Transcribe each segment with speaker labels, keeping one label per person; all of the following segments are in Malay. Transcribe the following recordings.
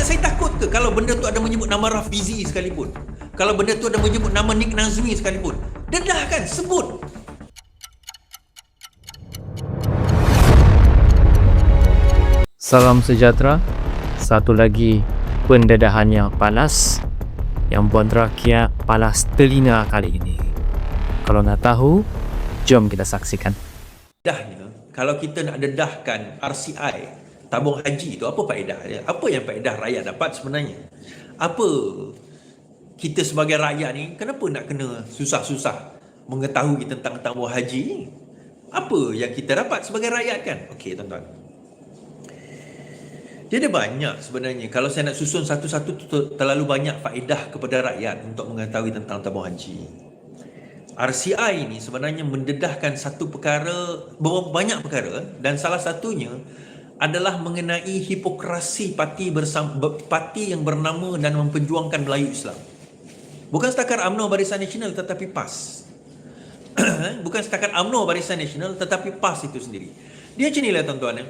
Speaker 1: saya takut ke kalau benda tu ada menyebut nama Rafizi sekalipun? Kalau benda tu ada menyebut nama Nik Nazmi sekalipun? Dedahkan, sebut.
Speaker 2: Salam sejahtera. Satu lagi pendedahan yang panas, yang buat rakyat panas telinga kali ini. Kalau nak tahu, jom kita saksikan.
Speaker 1: Dedahnya, kalau kita nak dedahkan RCI tabung haji tu, apa faedah dia? Apa yang faedah rakyat dapat sebenarnya? Apa kita sebagai rakyat ni, kenapa nak kena susah-susah mengetahui tentang tabung haji ni? Apa yang kita dapat sebagai rakyat kan? Okey tuan-tuan, dia ada banyak sebenarnya. Kalau saya nak susun satu-satu, terlalu banyak faedah kepada rakyat untuk mengetahui tentang tabung haji. RCI ni sebenarnya mendedahkan satu perkara, banyak perkara, dan salah satunya adalah mengenai hipokrasi parti yang bernama dan memperjuangkan Melayu Islam. Bukan setakat UMNO Barisan Nasional tetapi PAS. Bukan setakat UMNO Barisan Nasional tetapi PAS itu sendiri. Dia macam inilah tuan-tuan.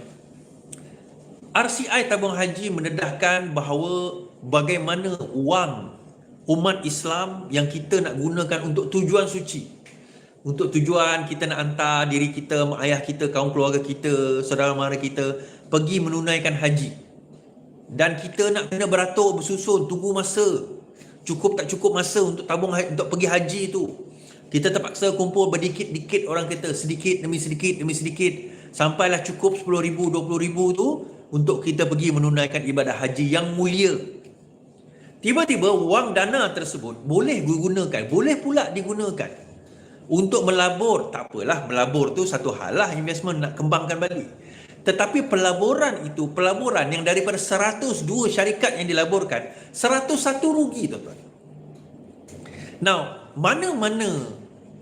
Speaker 1: RCI tabung haji mendedahkan bahawa bagaimana wang umat Islam yang kita nak gunakan untuk tujuan suci, untuk tujuan kita nak hantar diri kita, mak ayah kita, kaum keluarga kita, saudara mara kita pergi menunaikan haji, dan kita nak kena beratur bersusun, tunggu masa, cukup tak cukup masa untuk tabung untuk pergi haji tu. Kita terpaksa kumpul berdikit-dikit, orang kata sedikit demi sedikit demi sedikit, sampailah cukup 10,000 20,000 tu untuk kita pergi menunaikan ibadah haji yang mulia. Tiba-tiba wang dana tersebut boleh digunakan, boleh pula digunakan untuk melabur. Tak apalah, melabur tu satu hal lah, investment nak kembangkan balik. Tetapi pelaburan itu, pelaburan yang daripada 102 syarikat yang dilaburkan, 101 rugi tuan-tuan. Now, mana-mana,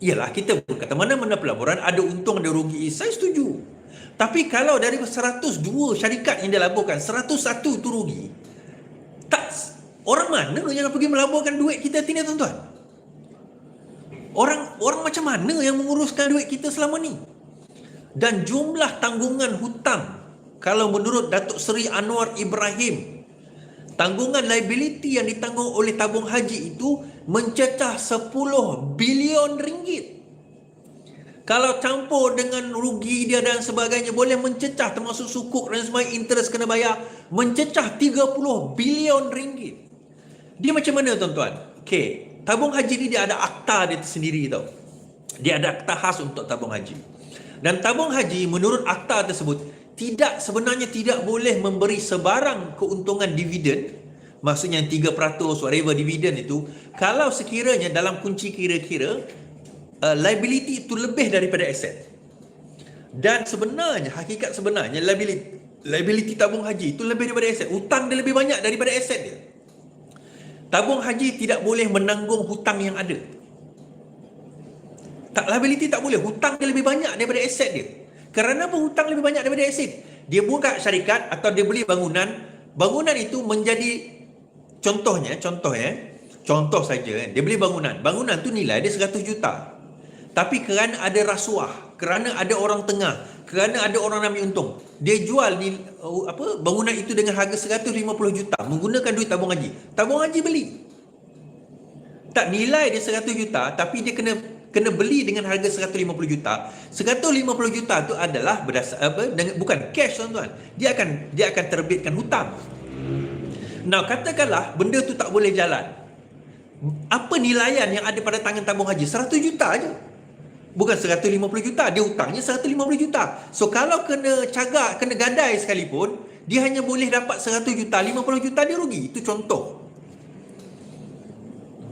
Speaker 1: ialah kita pun kata mana-mana pelaburan ada untung ada rugi, saya setuju. Tapi kalau dari 102 syarikat yang dilaburkan, 101 itu rugi, tak, orang mana yang pergi melaburkan duit kita ni tuan-tuan? Orang macam mana yang menguruskan duit kita selama ni? Dan jumlah tanggungan hutang, kalau menurut Datuk Seri Anwar Ibrahim, tanggungan liability yang ditanggung oleh tabung haji itu mencecah 10 bilion ringgit. Kalau campur dengan rugi dia dan sebagainya, boleh mencecah, termasuk sukuk dan sebagainya, interest kena bayar, mencecah 30 bilion ringgit. Dia macam mana tuan-tuan? Okey, tabung haji ni dia ada akta dia sendiri tau. Dia ada akta khas untuk tabung haji. Dan tabung haji menurut akta tersebut sebenarnya tidak boleh memberi sebarang keuntungan dividen, maksudnya 3% whatever dividen itu, kalau sekiranya dalam kunci kira-kira liability itu lebih daripada aset. Dan sebenarnya, hakikat sebenarnya liability tabung haji itu lebih daripada aset. Hutang dia lebih banyak daripada aset dia. Tabung haji tidak boleh menanggung hutang yang ada. Liability tak boleh, hutang dia lebih banyak daripada aset dia. Kerana apa hutang lebih banyak daripada aset? Dia buka syarikat atau dia beli bangunan, bangunan itu menjadi contoh saja, dia beli bangunan tu nilai dia 100 juta. Tapi kerana ada rasuah, kerana ada orang tengah, kerana ada orang nak ambil untung, dia jual bangunan itu dengan harga 150 juta menggunakan duit tabung haji. Tabung haji beli. Tak, nilai dia 100 juta tapi dia kena beli dengan harga 150 juta. 150 juta tu adalah bukan cash tuan-tuan. Dia akan terbitkan hutang. Nah, katakanlah benda tu tak boleh jalan. Apa nilaian yang ada pada tangan tabung haji? 100 juta aja. Bukan 150 juta, dia hutangnya 150 juta. So kalau kena cagak, kena gadai sekalipun, dia hanya boleh dapat 100 juta, 50 juta dia rugi. Itu contoh.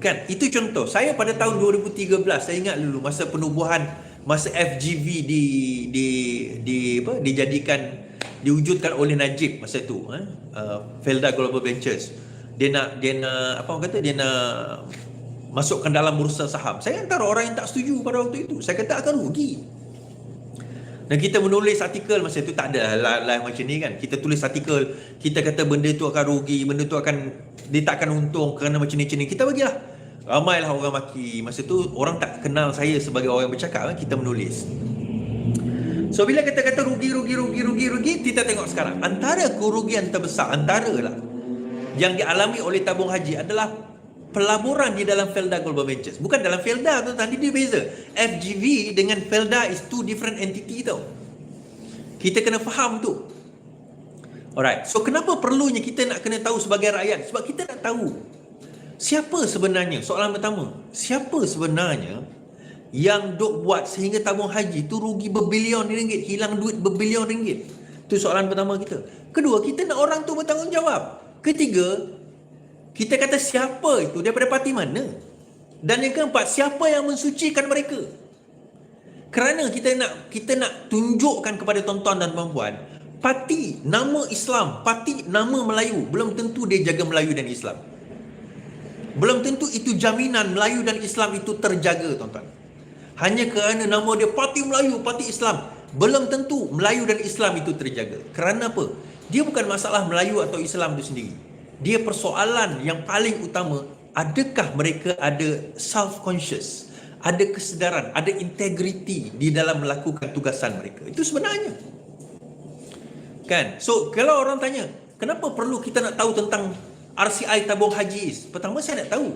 Speaker 1: Kan, itu contoh. Saya pada tahun 2013, saya ingat dulu masa penubuhan, masa FGV diwujudkan oleh Najib masa tu, Felda Global Ventures. Dia nak masukkan dalam bursa saham. Saya antara orang yang tak setuju pada waktu itu. Saya kata akan rugi. Dan kita menulis artikel masa itu, tak ada live macam ni kan. Kita tulis artikel, kita kata benda tu akan rugi, benda tu dia tak akan untung kerana macam ni. Kita bagilah. Ramailah orang maki. Masa tu orang tak kenal saya sebagai orang yang bercakap, kita menulis. So bila kita kata rugi, kita tengok sekarang. Antara kerugian terbesar, yang dialami oleh tabung haji adalah pelaburan di dalam Felda Global Ventures. Bukan dalam Felda tu, tadi dia beza. FGV dengan Felda is two different entity tau. Kita kena faham tu. Alright, so kenapa perlunya kita nak kena tahu sebagai rakyat? Sebab kita nak tahu siapa sebenarnya, soalan pertama, siapa sebenarnya yang duk buat sehingga tabung haji tu rugi berbilion ringgit, hilang duit berbilion ringgit. Itu soalan pertama kita. Kedua, kita nak orang tu bertanggungjawab. Ketiga, kita kata siapa itu, daripada parti mana? Dan yang keempat, siapa yang mensucikan mereka? Kerana kita nak tunjukkan kepada tuan-tuan dan puan-puan, parti nama Islam, parti nama Melayu, belum tentu dia jaga Melayu dan Islam. Belum tentu itu jaminan Melayu dan Islam itu terjaga, tuan-tuan. Hanya kerana nama dia parti Melayu, parti Islam, belum tentu Melayu dan Islam itu terjaga. Kerana apa? Dia bukan masalah Melayu atau Islam itu sendiri. Dia persoalan yang paling utama, adakah mereka ada self-conscious, ada kesedaran, ada integriti di dalam melakukan tugasan mereka. Itu sebenarnya. Kan? So, kalau orang tanya, kenapa perlu kita nak tahu tentang RCI tabung haji? Pertama, saya nak tahu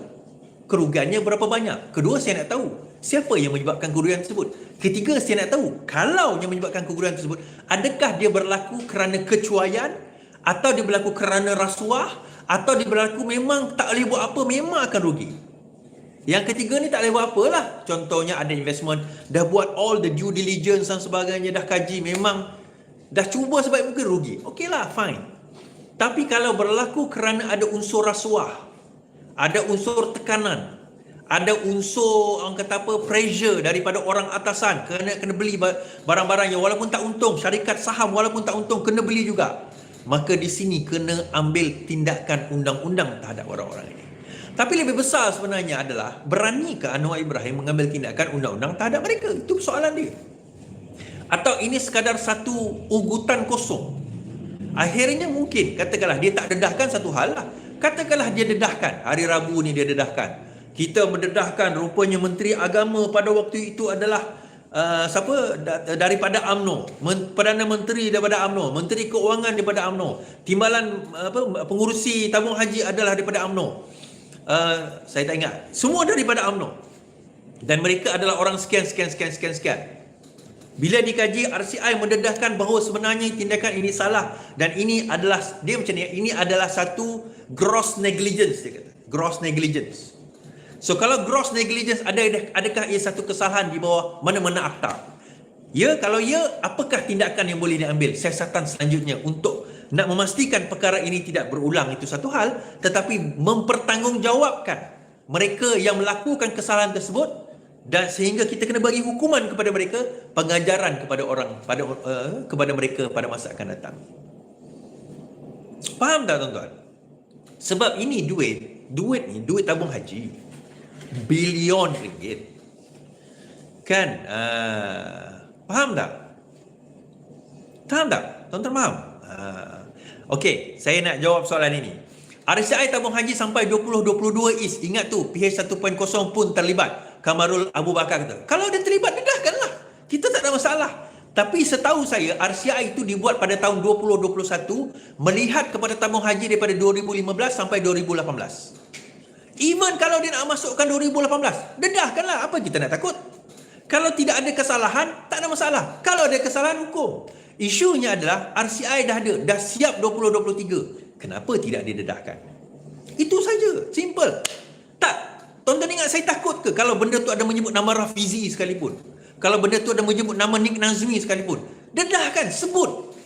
Speaker 1: kerugiannya berapa banyak. Kedua, saya nak tahu siapa yang menyebabkan kerugian tersebut. Ketiga, saya nak tahu kalau yang menyebabkan kerugian tersebut, adakah dia berlaku kerana kecuaian, atau dia berlaku kerana rasuah, atau dia berlaku memang tak boleh buat apa, memang akan rugi. Yang ketiga ni tak boleh buat apalah. Contohnya ada investment, dah buat all the due diligence dan sebagainya, dah kaji, memang dah cuba sebaik mungkin, rugi. Okey lah, fine. Tapi kalau berlaku kerana ada unsur rasuah, ada unsur tekanan, ada unsur orang kata apa, pressure daripada orang atasan, kena beli barang-barang yang walaupun tak untung, syarikat saham walaupun tak untung kena beli juga, maka di sini kena ambil tindakan undang-undang terhadap orang-orang ini. Tapi lebih besar sebenarnya adalah, beranikah Anwar Ibrahim mengambil tindakan undang-undang terhadap mereka? Itu soalan dia. Atau ini sekadar satu ugutan kosong? Akhirnya mungkin, katakanlah dia tak dedahkan satu hal lah. Katakanlah dia dedahkan, hari Rabu ni dia dedahkan. Kita mendedahkan rupanya Menteri Agama pada waktu itu adalah siapa? Daripada UMNO, Perdana Menteri daripada UMNO, Menteri Keuangan daripada UMNO, timbalan pengurusi tabung haji adalah daripada UMNO. Saya tak ingat. Semua daripada UMNO. Dan mereka adalah orang sekian. Bila dikaji, RCI mendedahkan bahawa sebenarnya tindakan ini salah, dan ini adalah, dia macam ni, ini adalah satu gross negligence, dia kata. Gross negligence. So kalau gross negligence, adakah ia satu kesalahan di bawah mana-mana akta? Ya, kalau ya, apakah tindakan yang boleh diambil? Siasatan selanjutnya untuk nak memastikan perkara ini tidak berulang, itu satu hal. Tetapi mempertanggungjawabkan mereka yang melakukan kesalahan tersebut, dan sehingga kita kena bagi hukuman kepada mereka, pengajaran kepada orang, kepada mereka pada masa akan datang. Faham tak, tuan-tuan? Sebab ini duit ni, duit tabung haji, bilion ringgit. Kan? Faham tak? Faham tak? Tuan-tuan faham? Okey, saya nak jawab soalan ini. RCI tabung haji sampai 2022 is, ingat tu, PH 1.0 pun terlibat. Kamarul Abu Bakar kata, kalau dia terlibat, dedahkanlah. Kita tak ada masalah. Tapi setahu saya, RCI itu dibuat pada tahun 2021 melihat kepada tabung haji daripada 2015 sampai 2018. Even kalau dia nak masukkan 2018, dedahkanlah. Apa kita nak takut? Kalau tidak ada kesalahan, tak ada masalah. Kalau ada kesalahan, hukum. Isunya adalah RCI dah siap 2023. Kenapa tidak didedahkan? Itu saja. Simple. Tak. Tuan-tuan ingat saya takut ke kalau benda tu ada menyebut nama Rafizi sekalipun? Kalau benda tu ada menyebut nama Nik Nazmi sekalipun? Dedahkan, sebut.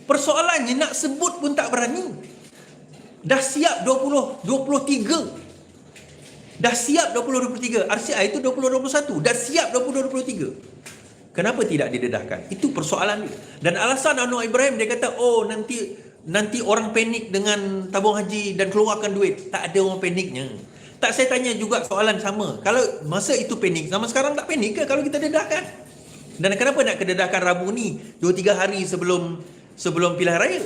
Speaker 1: Persoalannya nak sebut pun tak berani. Dah siap 2023. Dah siap 2023. RCI itu 2021. Dah siap 2023. Kenapa tidak didedahkan? Itu persoalan dia. Dan alasan Anwar Ibrahim, dia kata, oh nanti orang panik dengan tabung haji dan keluarkan duit. Tak ada orang paniknya. Tak, saya tanya juga soalan sama. Kalau masa itu panik, zaman sekarang tak panik ke kalau kita dedahkan? Dan kenapa nak kededahkan Rabu ni 2-3 hari sebelum pilihan raya?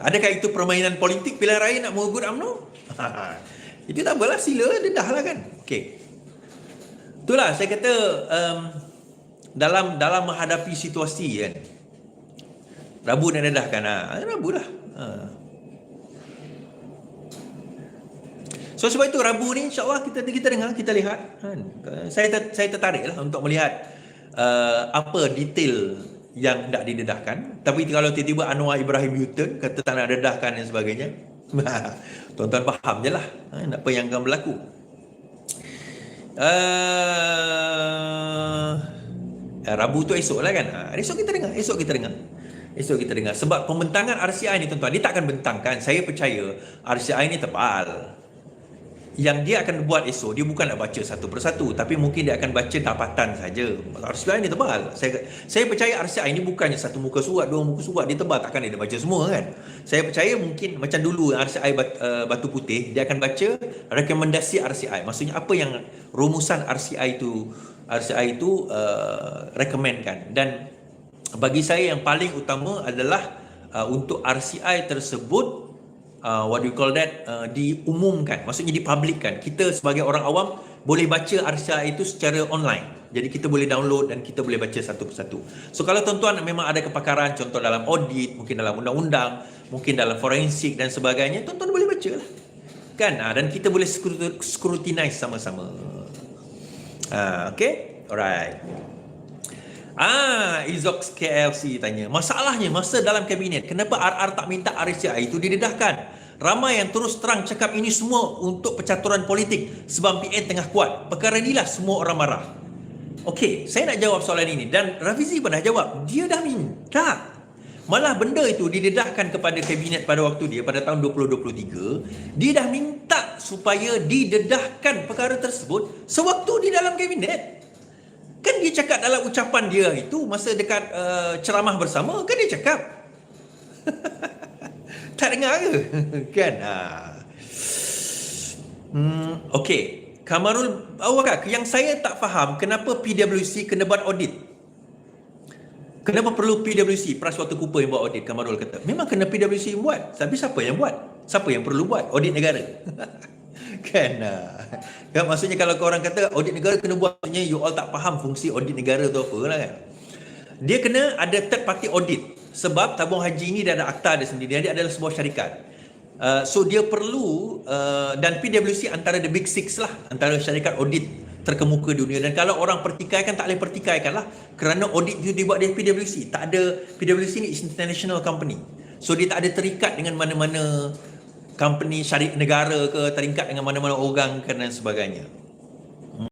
Speaker 1: Adakah itu permainan politik pilihan raya nak mengugut UMNO? Itu tak apalah, sila dedahlah kan. Okey. Itulah saya kata dalam menghadapi situasi kan. Rabu nak dedahkan, Rabu lah. So sebab itu Rabu ni insyaAllah kita dengar, kita lihat kan. Saya tertarik lah untuk melihat apa detail yang nak didedahkan. Tapi kalau tiba-tiba Anwar Ibrahim U-turn kata tak nak dedahkan dan sebagainya, tuan-tuan faham je lah apa yang akan berlaku. Rabu tu esok lah kan. Esok kita dengar. Sebab pembentangan RCI ni tuan-tuan, dia tak akan bentangkan. Saya percaya RCI ni tebal. Yang dia akan buat esok, dia bukan nak baca satu persatu, tapi mungkin dia akan baca dapatan saja. RCI ni tebal. Saya percaya RCI ni bukannya satu muka surat, dua muka surat, dia tebal, takkan dia baca semua kan. Saya percaya mungkin macam dulu RCI Batu Putih, dia akan baca rekomendasi RCI. Maksudnya apa yang rumusan RCI itu recommendkan. Dan bagi saya yang paling utama adalah untuk RCI tersebut what do you call that, diumumkan, maksudnya dipublikkan. Kita sebagai orang awam boleh baca RCI itu secara online. Jadi kita boleh download dan kita boleh baca satu persatu. So kalau tuan-tuan memang ada kepakaran, contoh dalam audit, mungkin dalam undang-undang, mungkin dalam forensik dan sebagainya, tuan-tuan boleh baca lah kan. Dan kita boleh scrutinize sama-sama. Okay, alright. Izox KLC tanya, masalahnya masa dalam kabinet, kenapa RR tak minta RCI itu didedahkan? Ramai yang terus terang cakap ini semua untuk percaturan politik sebab PN tengah kuat. Perkara inilah semua orang marah. Okey, saya nak jawab soalan ini dan Rafizi pun dah jawab. Dia dah minta. Malah benda itu didedahkan kepada kabinet pada waktu dia, pada tahun 2023. Dia dah minta supaya didedahkan perkara tersebut sewaktu di dalam kabinet. Kan dia cakap dalam ucapan dia itu masa dekat ceramah bersama, kan dia cakap. Tak dengar ke? Kan? Okey. Kamarul Awak, yang saya tak faham, kenapa PwC kena buat audit? Kenapa perlu PwC, Praswata Cooper yang buat audit? Kamarul kata, memang kena PwC yang buat. Tapi siapa yang buat? Siapa yang perlu buat? Audit negara. Kan? Kan maksudnya kalau korang kata audit negara kena buat, maksudnya you all tak faham fungsi audit negara tu apa lah kan. Dia kena ada third party audit sebab tabung haji ini dia ada akta dia sendiri, dia adalah sebuah syarikat. So dia perlu dan PwC antara the big six lah, antara syarikat audit terkemuka dunia. Dan kalau orang pertikaikan, tak boleh pertikaikan lah, kerana audit itu dibuat dari PwC. Tak ada, PwC ni is international company, so dia tak ada terikat dengan mana-mana company syarikat negara ke, terikat dengan mana-mana orang dan sebagainya.